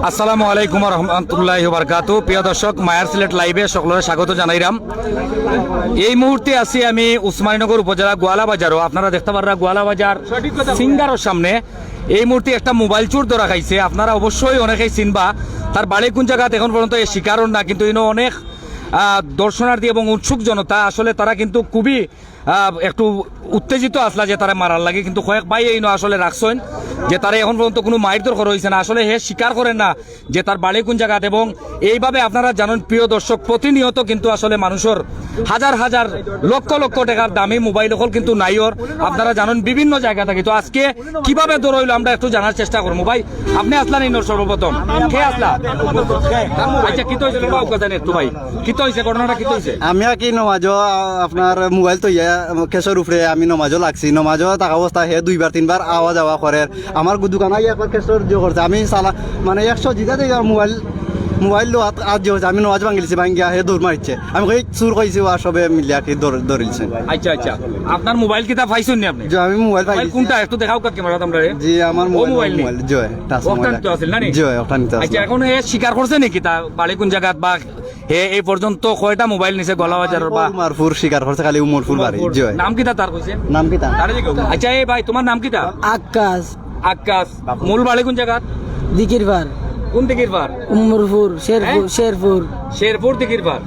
আসসালামু আলাইকুম রহমতুল্লাহি ওয়া বারাকাতুহু। প্রিয় দর্শক, মায়ার সিলেট লাইভে সকলের স্বাগত জানাইরাম। এই মুহূর্তে আছি আমি উসমানীনগর উপজেলা গোয়ালা বাজারও। আপনারা দেখতে পাররা গোয়ালা বাজার সিঙ্গারের সামনে এই মুহূর্তে একটা মোবাইল চোর ধরা খাইছে। আপনারা অবশ্যই অনেকেই চিনবা। তার বাড়ি কোন জায়গাতে এখন পর্যন্ত এই শিকারও না, কিন্তু ইনো অনেক দর্শনার্থী এবং উৎসুক জনতা। আসলে তারা কিন্তু খুবই একটু উত্তেজিত আসলা যে তারা মারার লাগে, কিন্তু কয়েক ভাই এই আসলে রাখছেন যে তারা এখন পর্যন্ত কোনো মাইর দরকার হয়েছে না। আসলে হে স্বীকার করেন না যে তার বাড়ি কোন জায়গাতে। এবং এইভাবে আপনারা জানেন প্রিয় দর্শক, প্রতিনিয়ত কিন্তু আসলে মানুষের হাজার হাজার লক্ষ লক্ষ টাকার দামি মোবাইল হল কিন্তু নাইওর। আপনারা জানেন বিভিন্ন জায়গা থেকে। তো আজকে কিভাবে দৌড়াইলো আমরা একটু জানার চেষ্টা করবো। ভাই আপনি আসলেন ইনোর সর্বপ্রথম কে আসলা? আচ্ছা কি তো হয়েছিল একটু ভাই, কি তো হয়েছে ঘটনাটা কি হয়েছে? আমি কি নমাজও আপনার মোবাইল তো কেশর উপরে আমি নমাজও লাগছি। নমাজও থাকা অবস্থা হে দুইবার তিনবার আওয়া যাওয়া করে। আমার দোকানে একবার কেশর যে করছে আমি সালা মানে 100 জিতা দিয়ে মোবাইল লো আজ যে আমি নমাজ ভাঙিলছি, ভাঙ্গিয়া হে দৌড় মারিছে। আমি কই চুর কইছি আর সবে মিলিয়া কি ধরিলছে। আচ্ছা আচ্ছা, আপনার মোবাইল কিতা পাইছেন নি আপনি? যে আমি মোবাইল পাইছি। কোনটা একটু দেখাও কা ক্যামেরা তোমরা? জি আমার মোবাইল জয় টাচ মোবাইল তো আছে না নি? জয় ওখানে তো আছে। আচ্ছা এখন এ স্বীকার করছে নাকি তা বাড়ি কোন জায়গা বা এই পর্যন্ত কয়টা মোবাইল নিছে গলাবাজারের বা উমরপুর শিকার করছে, খালি উমরপুর বাড়ি। জয় নাম কিতা তার কইছে? নাম কি তা? আচ্ছা এই ভাই তোমার নাম কিতা? আকাশ। আকাশ। মূল বাড়ি কোন জায়গা? দিকির পার। কোন দিকের পার? উমরপুর শেরপুর। শেরপুর শেরপুর দিকের পার।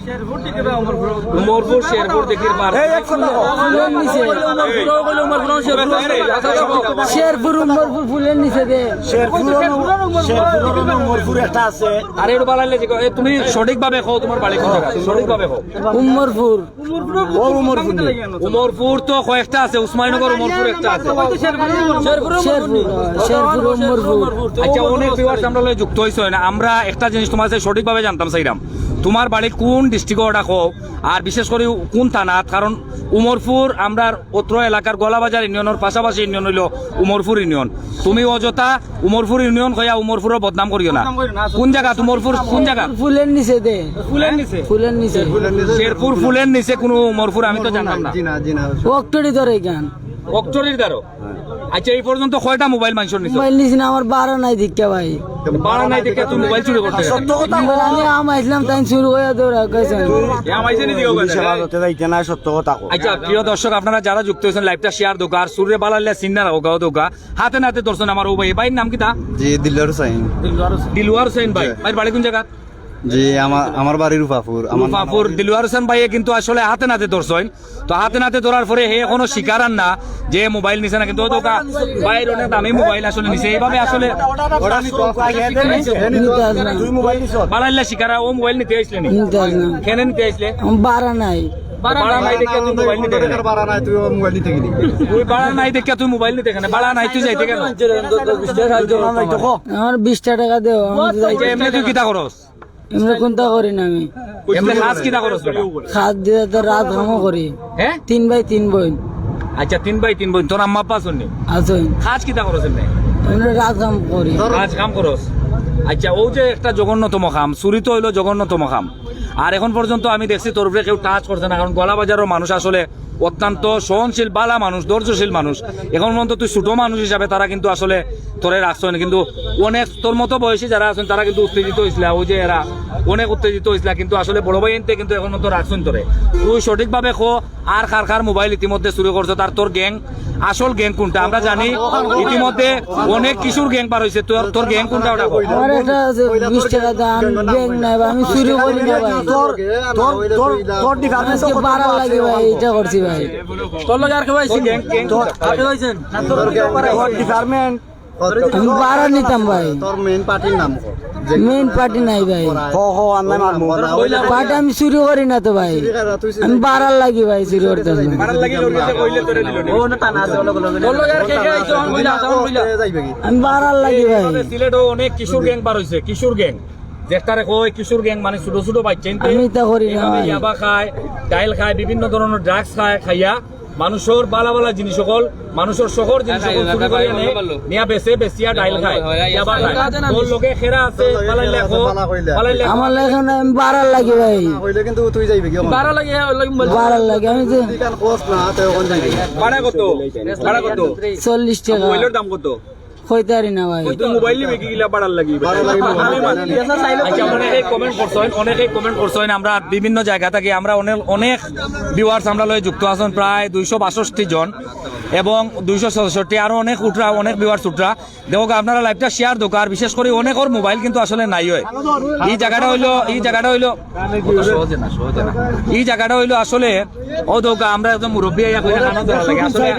উমরপুর শেরপুর দিকের পার। শেরপুর উমরপুর ফুলের নিচে দে। উমরপুর একটা আছে। আরে একটু বাড়াইলে যে তুমি সঠিকভাবে কও তোমার বাড়ি কোন জায়গা? সঠিকভাবে কও। উমরপুর। উমরপুর তো কয়েকটা আছে, উসমানীনগর উমরপুর একটা আছে। শেরপুর উমরপুর। আচ্ছা অনেক ভিউয়ার্স আমরা লগে যুক্ত হইছে না। আমরা একটা জিনিস তোমার কাছে সঠিকভাবে জানতাম চাইরাম, তোমার বাড়ি কোন ডিস্ট্রিক্টে ওটা কও, আর বিশেষ করে কোন থানাত? কারণ উমরপুর আমরা অত্র এলাকার গলাবাজার ইউনিয়নের পাশাপাশি ইউনিয়ন হইল উমরপুর ইউনিয়ন। তুমি অযথা উমরপুর ইউনিয়ন কইয়া উমরপুরের বদনাম করিও না। কোন জায়গা উমরপুর? কোন জায়গা? ফুলের নিচে দে। ফুলের নিচে? ফুলের নিচে। শেরপুর ফুলের নিচে কোন উমরপুর আমি তো জানতাম না। জি না জি না ওকটরি ধরে গান অক্টোরির দ্বারো। আচ্ছা এই পর্যন্ত কয়টা মোবাইল মানুষের নিছো? মোবাইল নিছি না, আমার বাড়া নাই দিকে ভাই। বাড়া নাই দেখে তুমি মোবাইল চুরি করতে গেলে? আমি আমাইছিলাম তাই শুরু হয়ে দৌড়া কইছেন। আচ্ছা প্রিয় দর্শক, আপনারা যারা যুক্ত হয়েছেন লাইভটা শেয়ার দোকা আর সুরে বালাল্লা সিন্নার হোগা দোকা হাতে নাতে দর্শন আমার ও ভাই। ভাইয়ের নাম কি তা? জি দিলদার হুসাইন। দিলওয়ার হোসেন ভাই। ভাই বাড়ি কোন জায়গা? জি আমার বাড়ি রূপাপুর। রূপাপুর। দিলওয়ার হোসেন ভাইয়ে কিন্তু আসলে হাতে নাতে ধরছেন। তো হাতে নাতে ধরার পরে হে এখনো শিকার না যে মোবাইল নিছে না, কিন্তু দোকা বাইরে অনেক দামি মোবাইল আসলে নিছে। এইভাবে আসলে বালাল্লা শিকারা ও মোবাইল নিতে আইসলে নি? কেন নিতে আইসলে? বাড়া নাই। বাড়া নাই দেখে তুই মোবাইল নিতে গেলে? বাড়া নাই তুই মোবাইল নিতে গেলি? তুই বাড়া নাই দেখে তুই মোবাইল নিতে গেলে? বাড়া নাই তুই যাইতে গেল? আমার 20 টাকা দেও। এমনি তুই কিতা করস? এমনি কোনটা করি না আমি। এমনি কাজ কিতা করস বেটা? খাদ দিয়ে তো রাত কামও করি। হ্যাঁ 3 বাই 3 বোন আচ্ছা 3 বাই 3 বোন। তোর আম্মা আব্বা শুননি? আছে। কাজ কিতা করস এমনি? এমনি রাত কাম করি। কাজ কাম করস। আচ্ছা ও যে একটা জঘন্যতম কাম, চুরি তো হইলো জঘন্যতম কাম। আর এখন পর্যন্ত আমি দেখছি তোর উপরে কেউ টাচ করছে না, কারণ গলাবাজারের মানুষ আসলে অত্যন্ত সহনশীল বালা মানুষ, ধৈর্যশীল মানুষ। এখন পর্যন্ত তুই ছোট মানুষ হিসাবে তারা কিন্তু আসলে তোরে রাখছেন, কিন্তু অনেক তোর মতো বয়সী যারা আছেন তারা কিন্তু উত্তেজিত হয়েছিল। ওই যে এরা অনেক উত্তেজিত হয়েছিল, কিন্তু আসলে বড় ভাই এনতে কিন্তু এখন মতো রাখছেন তোরে। তুই সঠিকভাবে খো আর কার মোবাইল ইতিমধ্যে চুরি করছো, তার তোর গ্যাং আসল গ্যাং কোনটা আমরা জানি। ইতিমধ্যে অনেক কিশোর গ্যাং পার হয়েছে, তোর গ্যাং কোনটা ওটা? আমার একটা 20 টাকা দাম ব্যাংক নাই, আমি চুরি করি না ভাই। তোর ডিপার্টমেন্ট বাড়া লাগে ভাই, এটা করছি ভাই। তোর লগে আর কে ভাই? গ্যাং তোর কাকে হইছেন? তোর ডিপার্টমেন্ট আমি বাড়া নিতাম ভাই। তোর মেইন পার্টির নাম? মেইন পার্টি নাই ভাই। পার্টি আমি চুরি করি না তো ভাই, আমি বাড়ার লাগি ভাই চুরি করতে। আমি বাড়ার লাগি ভাই। সিলেটে অনেক কিশোর গ্যাং বার হয়েছে, কিশোর গ্যাং যেটারে কয় কিশোর গ্যাং, মানে ছোট ছোট বাচ্চা আমি তা করি না ভাই। ইয়াবা খায়, ডাইল খায়, বিভিন্ন ধরনের ড্রাগস খাইয়া মানুষের বালা বালা জিনিস সকল, মানুষের শহর জিনিস সকল চুরি করে নিয়া বেচে, বেচিয়া ডাইল খায়, ইয়াবা খায়। তোর লোকে খেরা আছে আমার লাগে না, আমি বাড়ার লাগি ভাই। কিন্তু তুই যাইবি কি? বাড়া লাগে বাড়ার লাগে আমি যে ভাড়া কত? ভাড়া কত? 40 টাকা। মোবাইলের দাম কত? কইতে পারি না ভাই মোবাইল নিবে কি গিলা বাড়ার লাগি আচ্ছা অনেকেই কমেন্ট করছেন আমরা বিভিন্ন জায়গা থেকে আমরা অনেক ভিউয়ার্স আমরা লয়ে যুক্ত আছেন প্রায় 262 জন এবং 266 আরো অনেক ভিউয়ার্স উঠরা দেখো আপনারা লাইভটা শেয়ার দোকার বিশেষ করে অনেকের মোবাইল কিন্তু আসলে নাই হয় এই জায়গাটা হইলো আসলে ও দোকা আমরা একদম মুরব্বী আইয়া কইরা খানা দেওয়া লাগে আসলে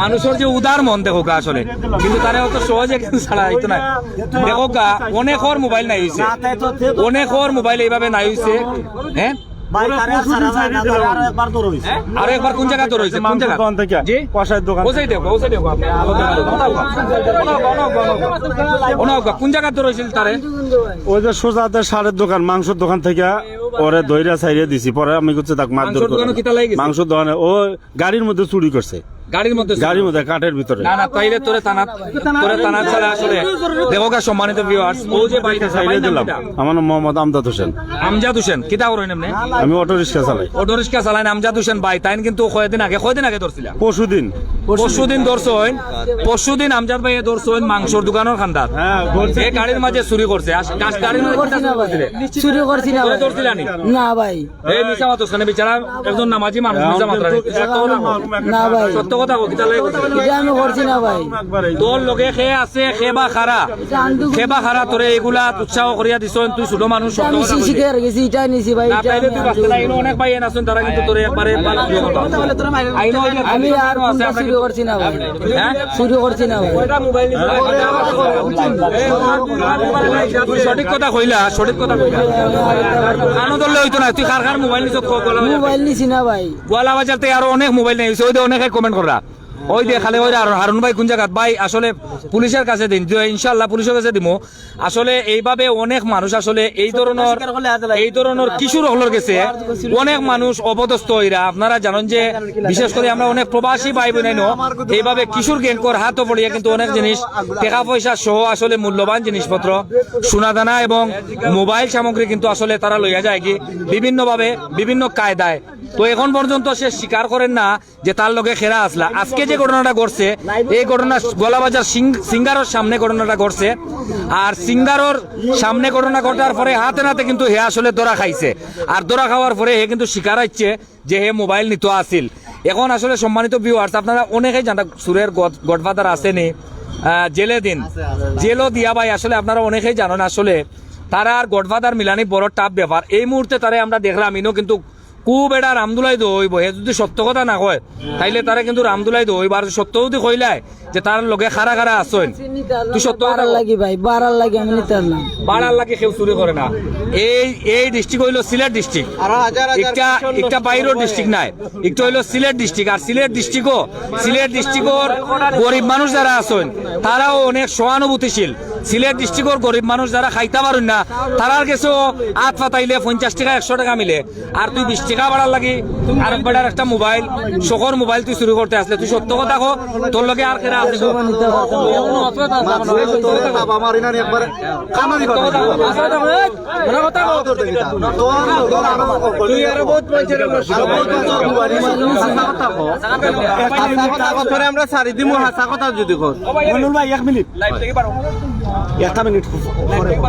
মানুষের যে উদার মন দেখো আসলে কিন্তু তারা অত সহজে কিন্তু ছাড়া হইতো না দেখো অনেকের মোবাইল নাই হইছে অনেকের মোবাইল এইভাবে নাই হইছে হ্যাঁ আরো একবার কোন জায়গা তো রয়েছে কোন জায়গা জি কষাইয়ের দোকান ওই দেখো আপনি কোন জায়গা তো রয়েছে তারে ওই যে সোজাতে সারের দোকান মাংসের দোকান থেকে ওরে দইরা ছাইরে দিছি পরে আমি করছি তাক মারধর করে মাংসের দোকানে ও গাড়ির মধ্যে চুরি করছে গাড়ির মধ্যে কাঠের ভিতরে না তাইলে তোরে থানা ছাড়া আসলে দেখো সম্মানিত ভিউয়ার্স ও যে বাইরে ছাইরে দিলাম আমার নাম মোহাম্মদ আমজাদ হোসেন কিতা করেন এমনি আমি অটো রিক্সা চালাই আমজাদ হোসেন ভাই তাই কিন্তু কয়দিন আগে ধরছিলাম পরশুদিন আমজাদ ভাই ধরছেন মাংসর দোকানের খান্দার এই গাড়ির মাঝে চুরি করছে গাড়ির মাঝে চুরি করছি না ভাই ধরছিলানি না ভাই এই মিছা মাতো শুনে বেচারা একজন নামাজি মানুষ মিছা মাত্রা না ভাই সত্য কথা কো কিতা লাগে এটা আমি করছি না ভাই তোর লগে খেয়ে আছে খেবা খারা তোরে এগুলা উৎসাহ করিয়া দিছন তুই ছোট মানুষ সত্য আমি কথা শিখে গেছি এটাই নিছি ভাই না তাইলে তুই বাঁচতে না ইনো অনেক ভাই আছেন তারা কিন্তু তোরে একবারে আমি আর কোনটা চুরি করছি না ভাই হ্যাঁ চুরি করছি না ভাই তুই সঠিক কথা কইলা কানো ধরলে হইতো না তুই কার মোবাইল নিছ মোবাইল নিছি না ভাই গোয়ালা বাজার থেকে আরো অনেক মোবাইল নিয়ে ওই অনেকে কমেন্ট করা ওই দিয়ে খালি ওই হারুন ভাই কোন জায়গা ভাই আসলে পুলিশের কাছে দিন ইনশাল্লাহ পুলিশের কাছে দিব আসলে এইভাবে অনেক মানুষ আসলে এই ধরনের কিশোর হলর গেছে অনেক মানুষ অপদস্থ হইরা আপনারা জানেন যে বিশেষ করে আমরা অনেক প্রবাসী ভাই বোনাই এইভাবে কিশোর গ্যাংকর হাত পড়িয়া কিন্তু অনেক জিনিস টাকা পয়সা সহ আসলে মূল্যবান জিনিসপত্র সোনাদানা এবং মোবাইল সামগ্রী কিন্তু আসলে তারা লইয়া যায় কি বিভিন্নভাবে বিভিন্ন কায়দায় তো এখন পর্যন্ত সে স্বীকার করেন না যে তার লগে খেরা আসলা আজকে যে ঘটনাটা ঘটছে এই ঘটনা গোলাবাজার সিঙ্গারের সামনে ঘটনাটা ঘটছে আর সিঙ্গারের সামনে ঘটনা ঘটার পরে হাতে নাতে কিন্তু হে আসলে দোরা খাইছে আর দোরা খাওয়ার পরে হে কিন্তু স্বীকার হচ্ছে যে হে মোবাইল নিত আসিল এখন আসলে সম্মানিত ভিউয়ার্স আপনারা অনেকেই জানা সুরের গডফাদার আসেনি জেলও দিয়া ভাই আসলে আপনারা অনেকেই জানেন আসলে তারা আর গডফাদার মিলানি বড় টাফ ব্যাপার এই মুহূর্তে তারা আমরা দেখলাম ইনো কিন্তু খুব এটা রামদুলাই দইব হে যদি সত্য কথা না কয় তাইলে তারা কিন্তু রামদুলাই দইব আর সত্য যদি কইলাই যে তার লগে খারা আসেন তুই সত্য কথা লাগি ভাই বাড়ার লাগি আমি নিতে পারলাম বাড়ার লাগে কেউ চুরি করে না এই ডিস্ট্রিক্ট হইলো সিলেট ডিস্ট্রিক্ট একটা বাইরের ডিস্ট্রিক্ট নাই একটা হইলো সিলেট ডিস্ট্রিক্ট আর সিলেট ডিস্ট্রিক্টর গরিব মানুষ যারা আছেন তারাও অনেক সহানুভূতিশীল সিলেট ডিস্ট্রিক্টর গরিব মানুষ যারা খাইতে পারেন না তারার কাছেও হাত পাতাইলে 50 টাকা 100 টাকা মিলে আর তুই 20 টাকা বাড়ার লাগি আর বেটার একটা মোবাইল শখর মোবাইল তুই চুরি করতে আসলে তুই সত্য কথা কো তোর লগে আর কেরা আছে আমরা সারি দিমু হাসা কথা যদি কর মনুল ভাই 1 মিনিট লাইভ থেকে পারো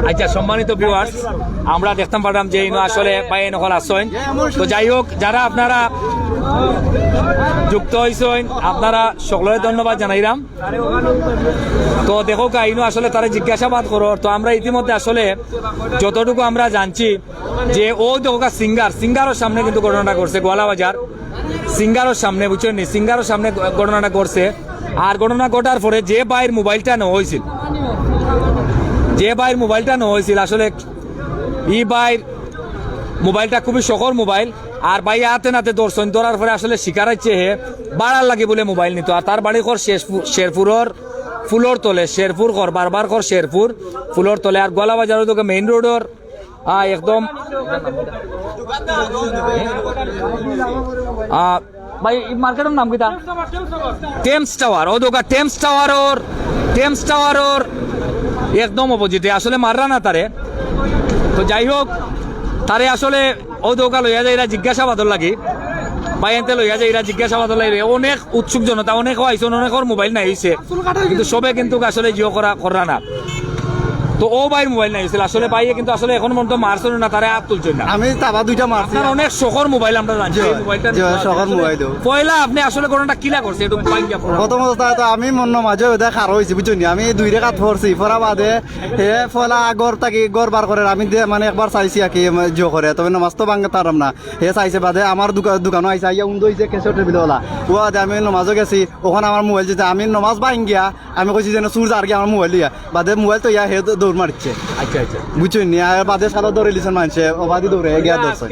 আচ্ছা সম্মানিত ভিউয়ার্স আমরা দেখতাম পারলাম যে আসলে ভাই নকল আসছেন তো যাই হোক যারা আপনারা যুক্ত হয়েছেন আপনারা সকলের ধন্যবাদ জানাইলাম তো দেখো কাহিনী আসলে তারা জিজ্ঞাসাবাদ করো তো আমরা ইতিমধ্যে আসলে যতটুকু আমরা জানছি যে ও দেখো সিঙ্গারের সামনে কিন্তু ঘটনাটা করছে গোয়ালাবাজার সিঙ্গারের সামনে বুঝছেন নি সিঙ্গারের সামনে ঘটনাটা করছে আর ঘটনা ঘটার পরে যে ভাইয়ের মোবাইলটা নেওয়া হয়েছিল আসলে এই ভাইয়ের মোবাইলটা খুবই শখর মোবাইল আর ভাই হাতে নাতে ধরার পরে আসলে শিকার হচ্ছে হে বাড়ার লাগে বলে মোবাইল নিত আর তার বাড়ি ঘর শেরপুরের ফুলর তলে শেরপুর ঘর বারবার ঘর শেরপুর ফুলর তলে আর গোয়ালাবাজার তোকে মেইন রোডর একদম ভাই মার্কেটের নাম কিটা টেমস টাওয়ার ও দোকা টেমস টাওয়ার একদম অপোজিটে আসলে মাররা না তারে তো যাই হোক তারে আসলে ও দোকা লইয়া যায় জিজ্ঞাসাবাদর লাগি ভাই এনতে লইয়া যে এরা জিজ্ঞাসাবাদ লাইবে অনেক উৎসুক জনতা অনেক আইসন অনেকের মোবাইল নাই হইছে কিন্তু সবে কিন্তু আসলে জিও করা না তো ও ভাইয়ের মোবাইল নাই হয়েছিল আসলে ভাইয়ে কিন্তু আসলে এখন পর্যন্ত মারছেন না তারা হাত তুলছেন না আমি তাবা দুইটা মারছি আপনার অনেক শখর মোবাইল আমরা জানছি এই মোবাইলটা শখের মোবাইল পয়লা আপনি আসলে কোনটা কিলা করছে একটু বাইঙ্গা প্রথম অবস্থায় তো আমি মন মাঝে ওদের খারো হয়েছি বুঝছো নি আমি দুই রেখা ধরছি পরা বাদে হে ফলা গড় তাকি গড় বার করে আমি মানে একবার চাইছি আর কি জো করে তবে নমাজ তো ভাঙতে পারলাম না হে চাইছে বাদে আমার দোকানও আইসা ইয়া উন্দো হয়েছে কেশর টেবিল ওলা ও আদে আমি নমাজও গেছি ওখানে আমার মোবাইল যেতে আমি নমাজ ভাঙ গিয়া আমি কইছি যেন সুর আর গিয়া আমার মোবাইল দিয়া বাদে মোবাইল তো ইয়া হে দৌড় মারছে আচ্ছা আচ্ছা বুঝছো নি আর বাদে সারা দৌড়ে লিছেন মানুষে অবাদি দৌড়ে গিয়া ধরছে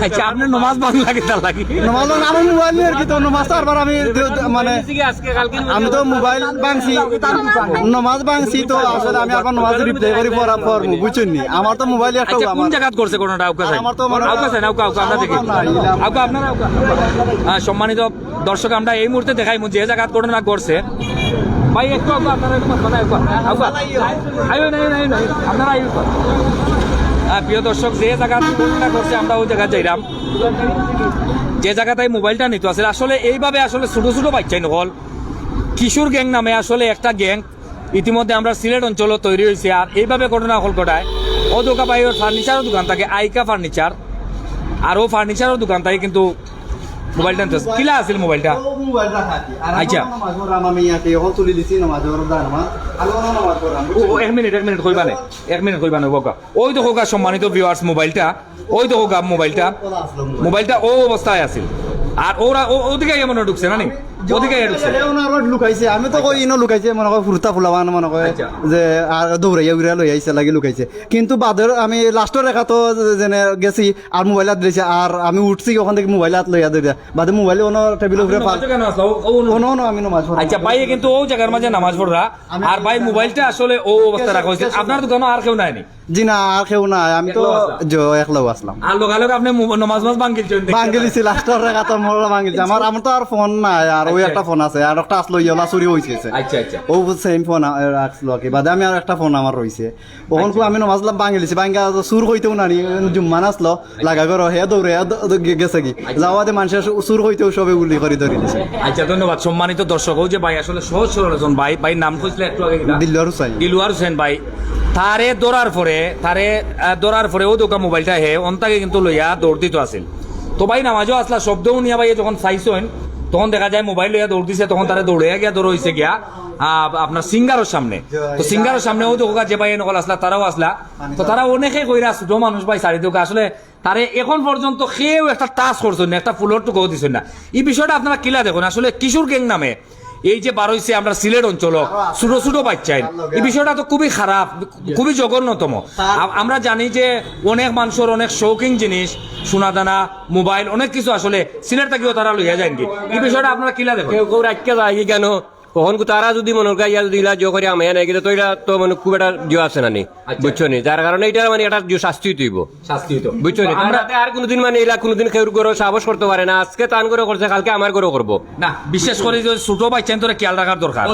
আচ্ছা আপনার নমাজ ভালো লাগে তার লাগে নমাজ আমার মোবাইল নিয়ে আর কি তো নমাজ তারপর আমি মানে আমি তো মোবাইল ভাঙছি নমাজ ভাঙছি তো আসলে আমি আবার নমাজ রিপ্লাই করি পড়বো বুঝছেন নি আমার তো মোবাইল একটা আচ্ছা কোন জায়গা করছে কোনটা আউকা চাই আমার তো মনে হয়- আউকা চাই আউকা আমরা দেখি আউকা আপনারা আউকা সম্মানিত দর্শক আমরা এই মুহূর্তে দেখাই যে জায়গা ঘটনা করছে ভাই একটু আউকা আপনারা একটু কথা আউকা আউকা আইও নাই আপনারা আইও প্রিয় দর্শক যে জায়গা ঘটনা করছে আমরা ওই জায়গা যাইলাম যে জায়গাটায় মোবাইলটা নিত আসলে আসলে এইভাবে আসলে ছোট ছোট বাচ্চাই নহল কিশোর গ্যাং নামে আসলে একটা গ্যাং ইতিমধ্যে আমরা সিলেট অঞ্চল তৈরি হয়েছে আর এইভাবে ঘটনা হল ঘটায় ও দোকা বাইরের ফার্নিচারের দোকান থাকে আইকা ফার্নিচার আর ও ফার্নিচারের দোকান থাকে কিন্তু মোবাইলটা নিতে কিলা আছিল মোবাইলটা আচ্ছা। আমি ইয়াতে এখন তুলি দিছি নমাজ ও এক মিনিট কইবানে বোকা ওই তো হোকা সম্মানিত ভিউয়ার্স মোবাইলটা ও অবস্থায় আছিল আর ওরা ওদিকে মনে ঢুকছে না নি ওদিকে ঢুকছে লুকাইছে আমি তো কই ইনো লুকাইছে মনে হয় ফুরতা ফুলাবান মনে হয় আচ্ছা। যে আর দৌড়াইয়া উড়া লই আইছে লাগি লুকাইছে কিন্তু বাদের আমি লাস্টের রেখা তো যেনে গেছি আর মোবাইল হাত দিয়েছে আর আমি উঠছি ওখান থেকে মোবাইল হাত লইয়া ধরিয়া বাদে মোবাইল অন্য টেবিলের উপরে অন্য আমি নমাজ পড়ি। আচ্ছা ভাই কিন্তু ও জায়গার মাঝে নামাজ পড়রা আর ভাই মোবাইলটা আসলে ও অবস্থা রাখা হয়েছে আপনার দোকানে আর কেউ নাইনি জি না আর কেউ নাই আমি তো একলাও আসলাম আর লোকালোক আপনি নামাজ বাঙ্গিলছেন বাঙ্গিলিছি লাস্টের রেখা তো মোর বাঙ্গিলিছি আমার তো আর ফোন নাই আর ওই একটা ফোন আছে আর একটা আসলো ইয়েলা চুরি হয়েছে আচ্ছা আচ্ছা ও সেম ফোন রাখছিল কি বাদে আমি আর একটা ফোন আমার রয়েছে ওখান আমি নমাজলাম বাঙ্গিলিছি বাঙ্গা সুর হইতেও নানি জুম্মান আসলো লাগা করো হে দৌড়ে গেছে কি যাওয়াতে মানুষের সুর হইতেও সবে গুলি করে ধরে দিছে আচ্ছা ধন্যবাদ সম্মানিত দর্শক ও যে ভাই আসলে সহজ সরল একজন ভাই নাম খুঁজলে একটু আগে দিলওয়ার হুসাইন দিলওয়ার হোসেন ভাই তারে দৌড়ার পরে ও দোকান মোবাইলটা হে অন্তাকে কিন্তু লইয়া দৌড় দিত আছিল তো ভাই নামাজও আসলা শব্দও নিয়া ভাই যখন চাইছেন তখন দেখা যায় মোবাইল লইয়া দৌড় দিছে তখন তারা দৌড়ে গিয়া দৌড় হয়েছে গিয়া আপনার সিঙ্গারের সামনে তো সিঙ্গারের সামনে ও দোকা যে ভাই নকল আসলা তারাও আসলা তো তারা অনেকে কইরা ছোট মানুষ ভাই চারি দোকা আসলে তারে এখন পর্যন্ত কেউ একটা টাচ করছেন না একটা ফুলের টুকাও দিচ্ছেন না এই বিষয়টা আপনারা কিলা দেখুন আসলে কিশোর গ্যাং নামে এই যে বার হইছে আমরা সিলেট অঞ্চল ছোট ছোট বাচ্চাই এই বিষয়টা তো খুবই খারাপ খুবই জঘন্যতম আমরা জানি যে অনেক মানুষের অনেক শৌখিন জিনিস সোনাদানা মোবাইল অনেক কিছু আসলে সিলেট থেকেও তারা লইয়া যায় কি এই বিষয়টা আপনারা কিলা দেখুন কেউ কেউ রাখতে যায় কেন কখন তারা যদি মনে করি ইয়া যদি জো করে আমি নাই কিন্তু তো এটা তো মানে খুব একটা জো আছে না নি বুঝছো নি যার কারণে এটা মানে এটা শাস্তি তুইব শাস্তি তো বুঝছো নি আমরা আর কোনোদিন মানে এরা কোনোদিন কেউ করে সাহস করতে পারে না আজকে তান করে করছে কালকে আমার করে করবো না বিশেষ করে যে ছোট বাচ্চা তোরা খেয়াল রাখার দরকার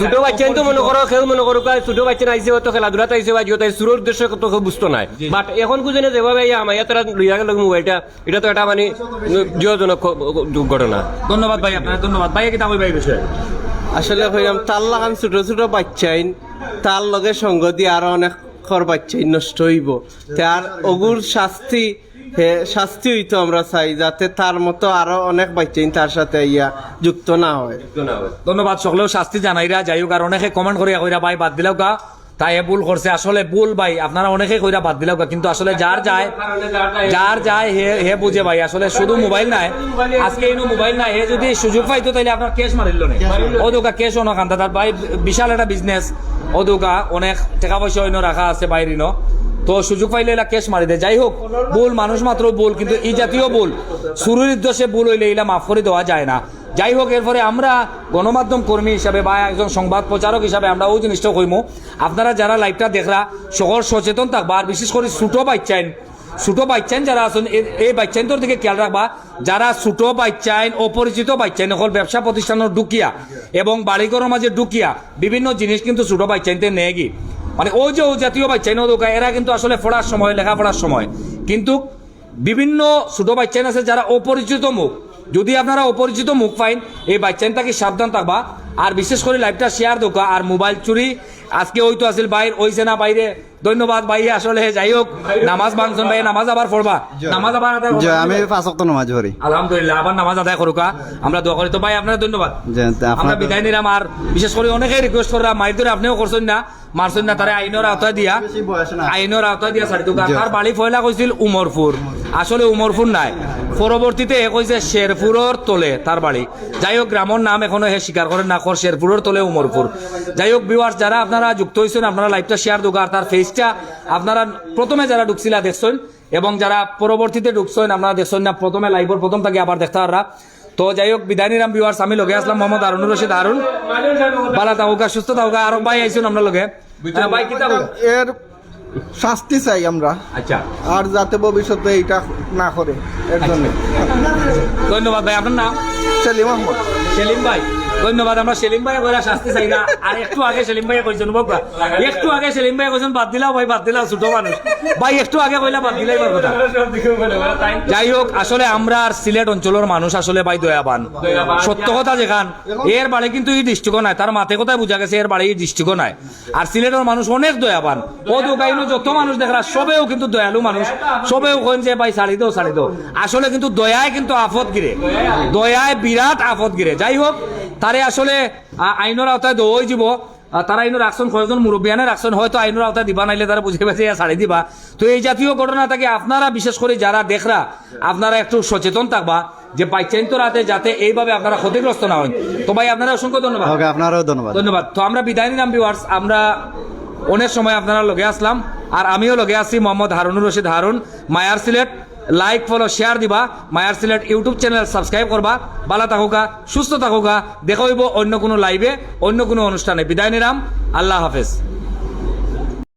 ছোট বাচ্চা তো মনে করো কেউ মনে করো ছোট বাচ্চা আইসে তো খেলাধুলাতে আইসে বা জিও সুরের উদ্দেশ্য তো কেউ বুঝতো নাই বাট এখন কুজনে যেভাবে আমার তারা লইয়া গেল মোবাইলটা এটা তো একটা মানে জিওজনক ঘটনা ধন্যবাদ ভাই আপনার ধন্যবাদ ভাই কি তাই ভাই বিষয় আসলে হইলাম তার লাগান ছোট ছোট বাচ্চাইন তার লগে সঙ্গ দিয়ে আরো অনেক খর বাচ্চাই নষ্ট হইব তার অগুর শাস্তি হইতো আমরা চাই যাতে তার মতো আরো অনেক বাচ্চাইন তার সাথে ইয়া যুক্ত না হয় ধন্যবাদ সকলেও শাস্তি জানাইরা যাই হোক আর অনেকে কমেন্ট করিয়া কইরা ভাই বাদ দিলাও কা তাই ভুল করছে আসলে ভুল ভাই আপনারা অনেকে কইরা বাদ দিলাও কা কিন্তু আসলে যার যায় হে বুঝে ভাই আসলে শুধু মোবাইল নাই আজকে এই মোবাইল নাই হে যদি সুযোগ পাইতো তাহলে আপনার কেস মারিল না ও দোকা কেস অনেক আনতে তার ভাই বিশাল একটা বিজনেস ও দোকা অনেক টাকা পয়সা অন্য রাখা আছে বাইরিনো তো সুযোগ পাইলে এলা কেস মারি দেয় যাই হোক ভুল মানুষ মাত্র ভুল কিন্তু এই জাতীয় ভুল শুরুর উদ্দেশ্যে ভুল হইলে এলা মাফ করে দেওয়া যায় না যাই হোক এরপরে আমরা গণমাধ্যম কর্মী হিসাবে বা একজন সংবাদ প্রচারক হিসাবে আমরা ওই জিনিসটা কইমু আপনারা যারা লাইভটা দেখরা সকল সচেতন থাকবা আর বিশেষ করে ছোট বাচ্চাইন যারা আছেন এই বাচ্চাইনটোর দিকে খেয়াল রাখবা যারা ছোট বাচ্চাইন অপরিচিত বাচ্চাইন হল ব্যবসা প্রতিষ্ঠানের ঢুকিয়া এবং বাড়িঘরের মাঝে ঢুকিয়া বিভিন্ন জিনিস কিন্তু ছোট বাচ্চাইনতে নেয় কি মানে ওই যে ও জাতীয় বাচ্চাইন এরা কিন্তু আসলে লেখাপড়ার সময় কিন্তু বিভিন্ন ছোট বাচ্চাইন আছে যারা অপরিচিত মুখ যদি আপনারা অপরিচিত মুখ পাইন এই বাচ্চান তাকে সাবধান থাকবা আর বিশেষ করে লাইভটা শেয়ার দোকা আর মোবাইল চুরি আজকে ওই তো আসিল বাইর ওইছে না বাইরে ধন্যবাদ ভাই আসলে যাই হোক নামাজ ভাঙছেন ভাই নামাজ আবার পড়বা নামাজ আবার আদায় করবা? আমি 5 ওয়াক্ত নামাজ পড়ি আলহামদুলিল্লাহ আবার নামাজ আদায় করুকা আমরা দোয়া করি তো ভাই আপনার ধন্যবাদ যে আমরা আপনার বিদায় নিলাম আর বিশেষ করে অনেকে রিকোয়েস্ট করা মাইর ধরে আপনিও করছেন না মারছেন না তারা আইনের আওতায় দিয়া বেশি বয়স না আইনের আওতায় দিয়া ছাড়ি দোকা তার বাড়ি ফয়লা কইছিল উমরপুর আসলে উমরপুর নাই পরবর্তীতে এ কইছে শেরপুরের তলে তার বাড়ি যাই হোক গ্রামের নাম এখনো হে স্বীকার করেন না কর শেরপুরের তলে উমরপুর যাই হোক ভিউয়ার্স যারা আপনারা যুক্ত হয়েছেন আপনারা লাইভটা শেয়ার দোকা আর তার ফেসটা আপনারা প্রথমে যারা ঢুকছিলা দেখছেন এবং যারা পরবর্তীতে ঢুকছেন আপনারা দেখছেন না প্রথমে লাইভের প্রথম থেকে আবার দেখতে পাররা তো যাই হোক বিদায় নিলাম ভিউয়ার্স আমি লগে আসলাম মোহাম্মদ হারুনুর রশিদ হারুন ভালো থাকুকা সুস্থ থাকুকা আর ভাই আইসুন আমরা লগে ভাই কি থাকুক এর শাস্তি চাই আমরা, আচ্ছা আর যাতে ভবিষ্যতে এটা না করে এর জন্য। ধন্যবাদ ভাই আপনার নাম সেলিম আহমদ। সেলিম ভাই ধন্যবাদ আমরা সেলিম ভাই কইরা শাস্তি চাই না আর একটু আগে সেলিম ভাই কইছেন বাবা একটু আগে সেলিম ভাই কইছেন বাদ দিলাও ভাই বাদ দিলাও ছোট মানুষ ভাই একটু আগে কইলা বাদ দিলাই বার কথা যাই হোক আসলে আমরা আর সিলেট অঞ্চলের মানুষ আসলে ভাই দয়াবান সত্য কথা যেখান এর বাড়ি কিন্তু এই ডিস্ট্রিক্ট নাই তার মাথে কথায় বোঝা গেছে এর বাড়ি এই ডিস্ট্রিক্ট নাই আর সিলেটের মানুষ অনেক দয়াবান ও দোকাইনো যত মানুষ দেখরা সবেও কিন্তু দয়ালু মানুষ সবেও কইন যে ভাই ছাড়ি দাও আসলে কিন্তু দয়ায় কিন্তু আফত গিরে দয়ায় বিরাট আফত গিরে যাই হোক তারে আসলে আইনের আওতায় দই যাব তারা আইনের রাখছেন কয়েকজন মুরব্বিয়ানে রাখছেন হয়তো আইনের আওতায় দিবা নাইলে তারা বুঝে পেয়েছে ছাড়ি দিবা তো এই জাতীয় ঘটনা থাকে আপনারা বিশেষ করে যারা দেখরা আপনারা একটু সচেতন থাকবা যে বাইচাইন তো রাতে যাতে এইভাবে আপনারা ক্ষতিগ্রস্ত না হয় তো ভাই আপনারা অসংখ্য ধন্যবাদ ওকে আপনারও ধন্যবাদ ধন্যবাদ তো আমরা বিদায় নিলাম ভিউয়ার্স আমরা অনেক সময় আপনারা লগে আসলাম আর আমিও লগে আছি মোহাম্মদ হারুনুর রশিদ হারুন মায়ার সিলেট লাইক ফলো শেয়ার দিবা মায়ার সিলেট ইউটিউব চ্যানেল সাবস্ক্রাইব করবা ভালো থাকুকা সুস্থ থাকুকা দেখা হইব অন্য কোনো লাইভে অন্য কোনো অনুষ্ঠানে বিদায় নিলাম আল্লাহ হাফেজ।